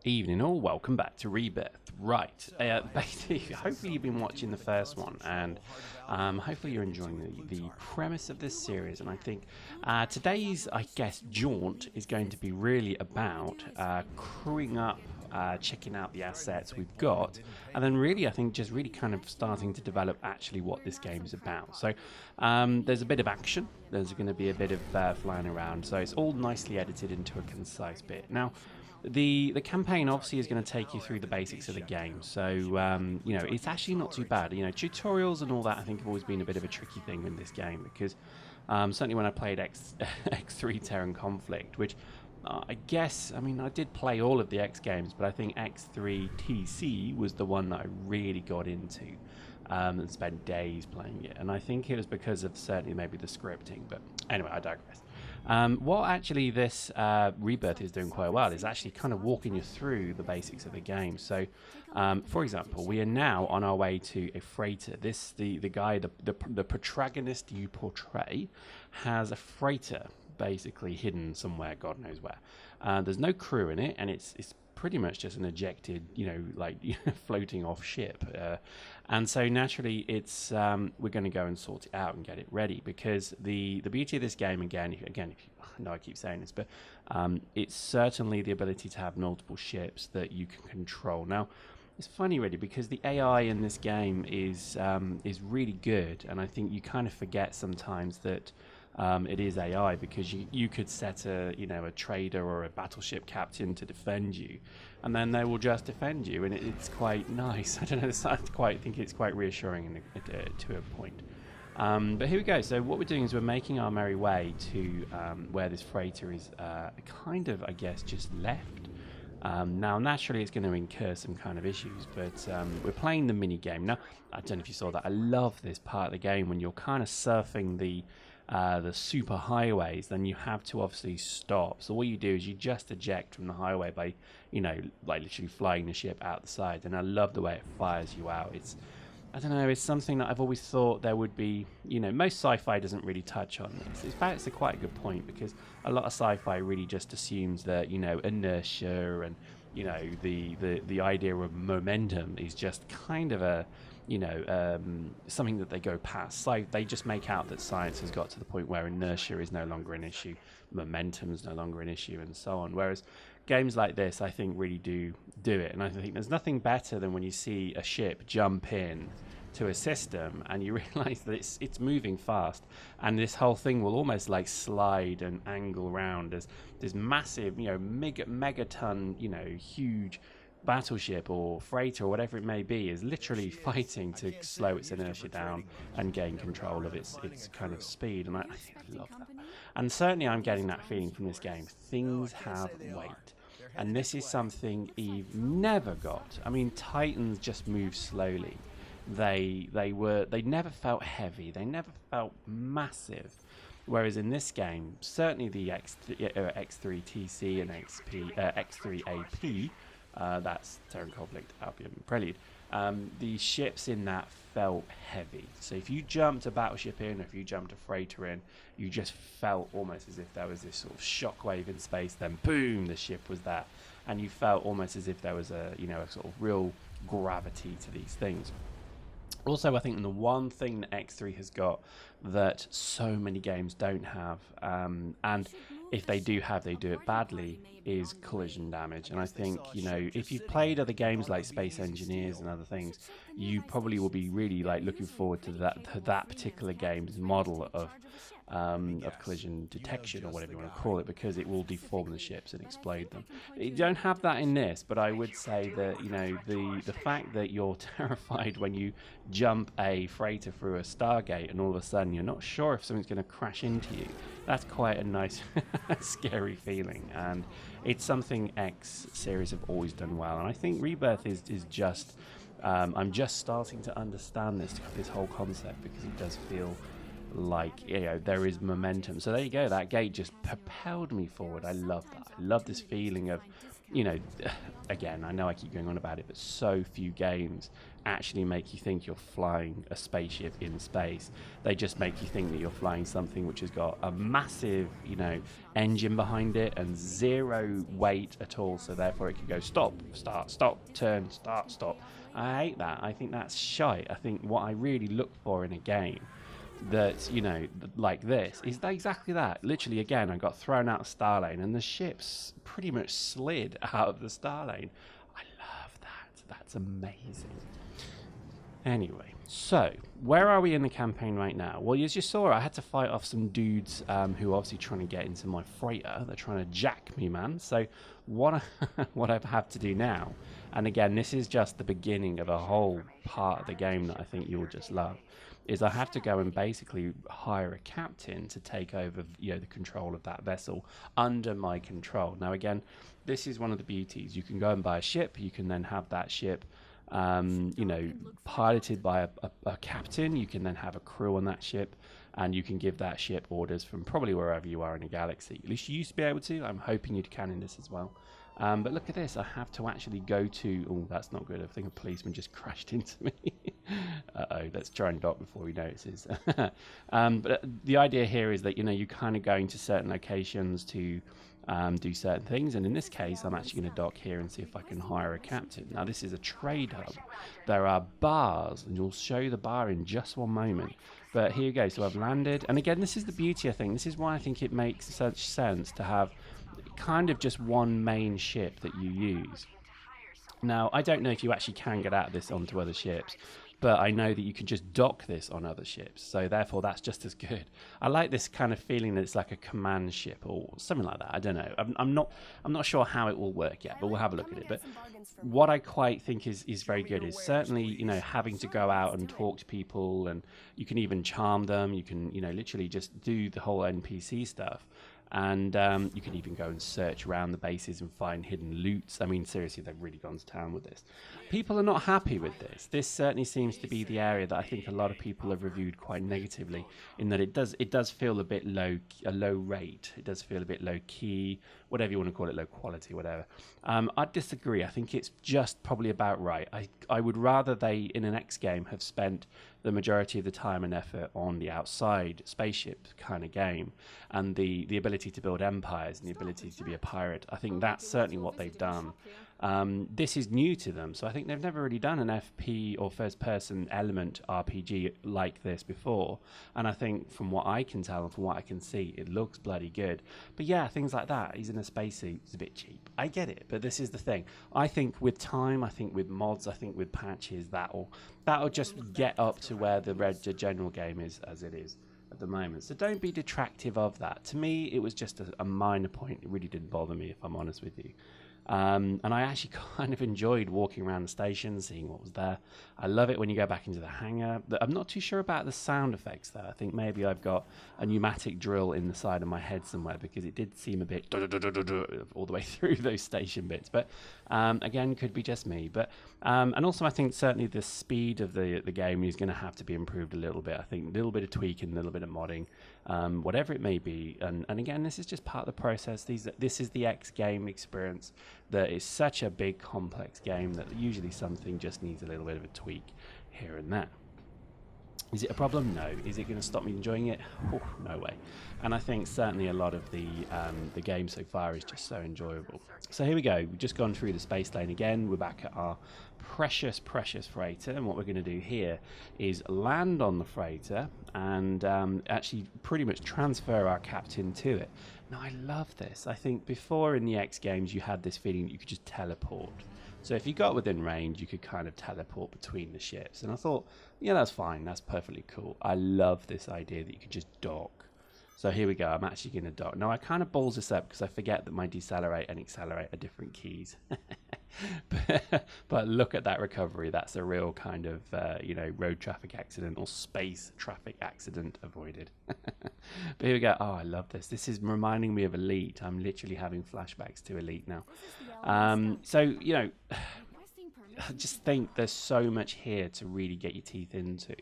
Evening all, welcome back to Rebirth. Right, basically, hopefully you've been watching the first one, and hopefully you're enjoying the premise of this series. And I think today's, I guess, jaunt is going to be really about crewing up, checking out the assets we've got, and then really, I think, just really kind of starting to develop actually what this game is about. So there's a bit of action, there's going to be a bit of flying around, so it's all nicely edited into a concise bit. Now, the campaign obviously is going to take you through the basics of the game, so you know, it's actually not too bad. You know, tutorials and all that I think have always been a bit of a tricky thing in this game, because certainly when I played X3 Terran Conflict, which I guess, I mean, I did play all of the X games, but I think X3 TC was the one that I really got into and spent days playing it, and I think it was because of certainly maybe the scripting, but anyway, I digress. What actually this Rebirth is doing quite well is actually kind of walking you through the basics of the game. So, for example, we are now on our way to a freighter. The guy, the protagonist you portray, has a freighter basically hidden somewhere, God knows where. There's no crew in it, and it's pretty much just an ejected, you know, like floating off ship, and so naturally it's we're going to go and sort it out and get it ready, because the beauty of this game, again, if you, I know I keep saying this, but it's certainly the ability to have multiple ships that you can control. Now, it's funny really, because the AI in this game is really good, and I think you kind of forget sometimes that it is AI, because you could set a trader or a battleship captain to defend you, and then they will just defend you, and it's quite nice. I don't know, I think it's quite reassuring to a point. But here we go. So what we're doing is we're making our merry way to where this freighter is kind of, I guess, just left. Now, naturally, it's going to incur some kind of issues, but we're playing the mini game. Now, I don't know if you saw that. I love this part of the game when you're kind of surfing the super highways. Then you have to obviously stop. So what you do is you just eject from the highway by, you know, like literally flying the ship out the side. And I love the way it fires you out. I don't know, it's something that I've always thought there would be, you know, most sci-fi doesn't really touch on this. In fact, it's a quite good point, because a lot of sci-fi really just assumes that, you know, inertia and, you know, the idea of momentum is just kind of a, you know, something that they go past. So they just make out that science has got to the point where inertia is no longer an issue, momentum is no longer an issue, and so on. Whereas games like this, I think, really do it. And I think there's nothing better than when you see a ship jump in to a system and you realize that it's moving fast, and this whole thing will almost like slide and angle around as this massive, you know, megaton, you know, huge battleship or freighter or whatever it may be is literally fighting to slow its inertia down and gain control of its kind of speed. And I love that, and certainly I'm getting that feeling from this game. Things have weight, and this is something Eve never got. I mean, Titans just move slowly. They never felt heavy, they never felt massive, whereas in this game, certainly the X3 TC and X3 AP, that's Terran Conflict, Albion, Prelude, the ships in that felt heavy. So if you jumped a battleship in, or if you jumped a freighter in, you just felt almost as if there was this sort of shockwave in space, then boom, the ship was there, and you felt almost as if there was a, you know, a sort of real gravity to these things. Also, I think the one thing that X3 has got that so many games don't have, and if they do have, they do it badly, is collision damage. And I think, you know, if you've played other games like Space Engineers and other things, you probably will be really like looking forward to that particular game's model of collision detection, or whatever you want to call it, because it will deform the ships and explode them. You don't have that in this, but I would say that, you know, the fact that you're terrified when you jump a freighter through a Stargate and all of a sudden you're not sure if something's going to crash into you, that's quite a nice scary feeling, and it's something X series have always done well. And I think Rebirth is just I'm just starting to understand this whole concept, because it does feel like, you know, there is momentum. So there you go, that gate just propelled me forward. I love that. I love this feeling of you know, again, I know I keep going on about it, but so few games actually make you think you're flying a spaceship in space. They just make you think that you're flying something which has got a massive, you know, engine behind it and zero weight at all, so therefore it can go stop, start, stop, turn, start, stop. I hate that. I think that's shite. I think what I really look for in a game that, you know, like this is that exactly that. Literally, again, I got thrown out of star lane and the ship's pretty much slid out of the star lane. I love that. That's amazing. Anyway, so where are we in the campaign right now? Well, as you saw, I had to fight off some dudes who are obviously trying to get into my freighter. They're trying to jack me, man. So what what I have to do now, and again, this is just the beginning of a whole part of the game that I think you'll just love, is I have to go and basically hire a captain to take over, you know, the control of that vessel under my control. Now, again, this is one of the beauties. You can go and buy a ship. You can then have that ship you know, piloted by a captain. You can then have a crew on that ship, and you can give that ship orders from probably wherever you are in a galaxy. At least you used to be able to. I'm hoping you can in this as well. But look at this. I have to actually go to... Oh, that's not good. I think a policeman just crashed into me. Uh-oh. Let's try and dock before he notices. But the idea here is that, you know, you're kind of going to certain locations to do certain things. And in this case, I'm actually going to dock here and see if I can hire a captain. Now, this is a trade hub. There are bars, and you'll show you the bar in just one moment. But here you go. So I've landed. And again, this is the beauty, I think. This is why I think it makes such sense to have kind of just one main ship that you use. Now, I don't know if you actually can get out of this onto other ships, but I know that you can just dock this on other ships, so therefore that's just as good. I like this kind of feeling that it's like a command ship or something like that. I don't know. I'm not sure how it will work yet, but we'll have a look at it. But what I quite think is very good is certainly, you know, having to go out and talk to people, and you can even charm them. You can, you know, literally just do the whole NPC stuff. And you can even go and search around the bases and find hidden loots. I mean, seriously, they've really gone to town with this. People are not happy with this. This certainly seems to be the area that I think a lot of people have reviewed quite negatively, in that it does feel a bit low rate. It does feel a bit low key, whatever you want to call it, low quality, whatever. I disagree. I think it's just probably about right. I would rather they, in an X game, have spent the majority of the time and effort on the outside spaceship kind of game, and the ability to build empires and the ability to be a pirate. I think that's certainly what they've done. This is new to them, so I think they've never really done an FP or first-person element RPG like this before, and I think from what I can tell and from what I can see, it looks bloody good. But yeah, things like that, he's in a spacesuit, it's a bit cheap. I get it, but this is the thing. I think with time, I think with mods, I think with patches, that'll just get up to where the general game is as it is at the moment. So don't be detractive of that. To me, it was just a minor point. It really didn't bother me, if I'm honest with you. And I actually kind of enjoyed walking around the station, seeing what was there. I love it when you go back into the hangar. I'm not too sure about the sound effects there. I think maybe I've got a pneumatic drill in the side of my head somewhere, because it did seem a bit all the way through those station bits. But again, could be just me. But and also I think certainly the speed of the game is going to have to be improved a little bit. I think a little bit of tweaking, a little bit of modding, whatever it may be. And again, this is just part of the process. This is the X game experience. That is such a big, complex game that usually something just needs a little bit of a tweak here and there. Is it a problem? No. Is it going to stop me enjoying it? Oh, no way. And I think certainly a lot of the game so far is just so enjoyable. So here we go. We've just gone through the space lane again. We're back at our precious freighter, and what we're going to do here is land on the freighter and actually pretty much transfer our captain to it. Now, I love this. I think before in the X games you had this feeling that you could just teleport. So if you got within range, you could kind of teleport between the ships. And I thought, yeah, that's fine. That's perfectly cool. I love this idea that you could just dock. So here we go. I'm actually going to dock. Now, I kind of balls this up because I forget that my decelerate and accelerate are different keys. But look at that recovery. That's a real kind of, you know, road traffic accident or space traffic accident avoided. But here we go. Oh, I love this. This is reminding me of Elite. I'm literally having flashbacks to Elite now. So, you know, I just think there's so much here to really get your teeth into.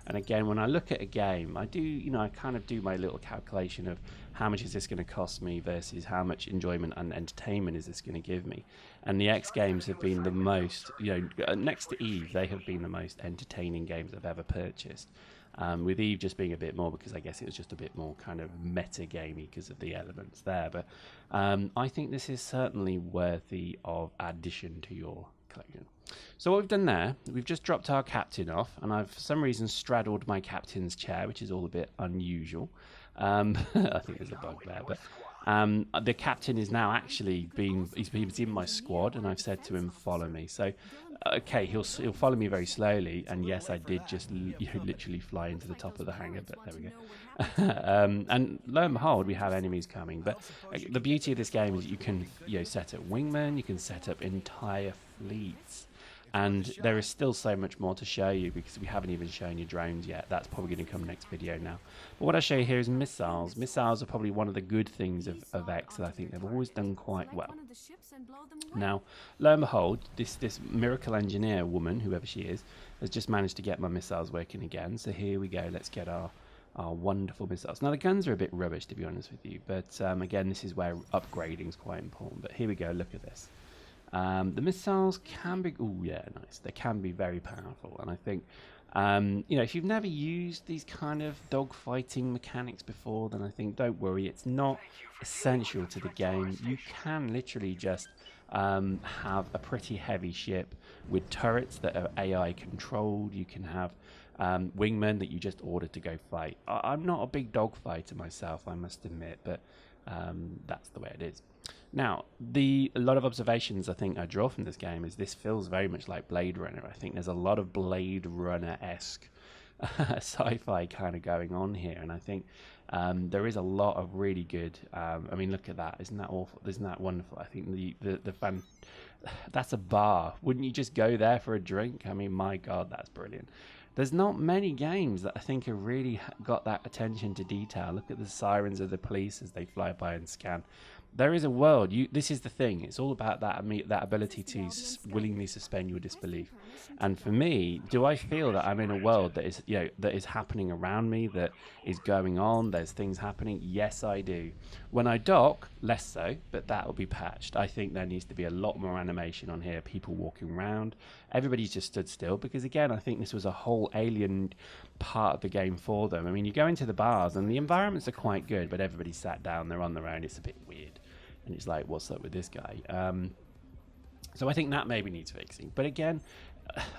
And again, when I look at a game, I do, you know, I kind of do my little calculation of how much is this going to cost me versus how much enjoyment and entertainment is this going to give me. And the X games have been the most, you know, next to Eve, they have been the most entertaining games I've ever purchased. With Eve just being a bit more because I guess it was just a bit more kind of meta-gamey because of the elements there. But I think this is certainly worthy of addition to your collection. So what we've done there, we've just dropped our captain off, and I've for some reason straddled my captain's chair, which is all a bit unusual. I think there's a bug there, but the captain is now actually he's in my squad, and I've said to him, follow me. So, okay, he'll follow me very slowly, and yes, I did just literally fly into the top of the hangar, but there we go. And lo and behold, we have enemies coming. But the beauty of this game is you can set up wingmen, you can set up entire fleets. And there is still so much more to show you because we haven't even shown you drones yet. That's probably going to come next video now. But what I show you here is missiles. Missiles are probably one of the good things of X that I think they've always done quite well. Now, lo and behold, this miracle engineer woman, whoever she is, has just managed to get my missiles working again. So here we go. Let's get our wonderful missiles. Now, the guns are a bit rubbish, to be honest with you. But again, this is where upgrading is quite important. But here we go. Look at this. The missiles can be, oh yeah, nice. They can be very powerful, and I think, you know, if you've never used these kind of dogfighting mechanics before, then I think don't worry. It's not essential to the game. You can literally just have a pretty heavy ship with turrets that are AI controlled. You can have wingmen that you just order to go fight. I'm not a big dogfighter myself, I must admit, but that's the way it is. Now, a lot of observations I think I draw from this game is this feels very much like Blade Runner. I think there's a lot of Blade Runner-esque sci-fi kind of going on here, and I think there is a lot of really good. I mean, look at that! Isn't that awful? Isn't that wonderful? I think the fan. That's a bar. Wouldn't you just go there for a drink? I mean, my God, that's brilliant. There's not many games that I think have really got that attention to detail. Look at the sirens of the police as they fly by and scan. There is a world. This is the thing. It's all about that ability to willingly suspend your disbelief. And for me, do I feel that I'm in a world that is, that is happening around me, that is going on? There's things happening. Yes, I do. When I dock, less so, but that will be patched. I think there needs to be a lot more animation on here. People walking around. Everybody's just stood still because, again, I think this was a whole alien part of the game for them. I mean, you go into the bars and the environments are quite good, but everybody's sat down. They're on their own. It's a bit weird. And it's like, what's up with this guy? So I think that maybe needs fixing. But again,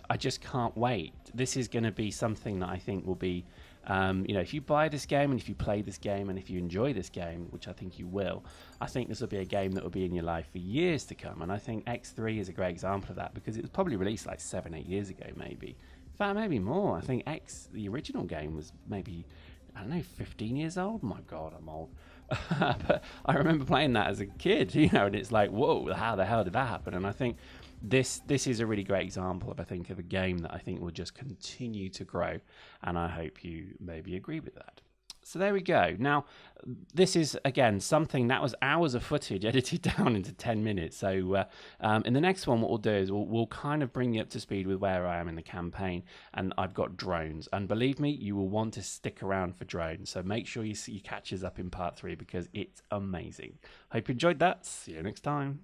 I just can't wait. This is going to be something that I think will be, if you buy this game and if you play this game and if you enjoy this game, which I think you will, I think this will be a game that will be in your life for years to come. And I think X3 is a great example of that because it was probably released like 7-8 years ago, maybe. In fact, maybe more. I think the original game was maybe, I don't know, 15 years old. My God, I'm old. But I remember playing that as a kid, and it's like, whoa, how the hell did that happen? And I think this is a really great example of a game that I think will just continue to grow, and I hope you maybe agree with that. So there we go. Now, this is, again, something that was hours of footage edited down into 10 minutes. So in the next one, what we'll do is we'll kind of bring you up to speed with where I am in the campaign. And I've got drones. And believe me, you will want to stick around for drones. So make sure you catch us up in part 3 because it's amazing. Hope you enjoyed that. See you next time.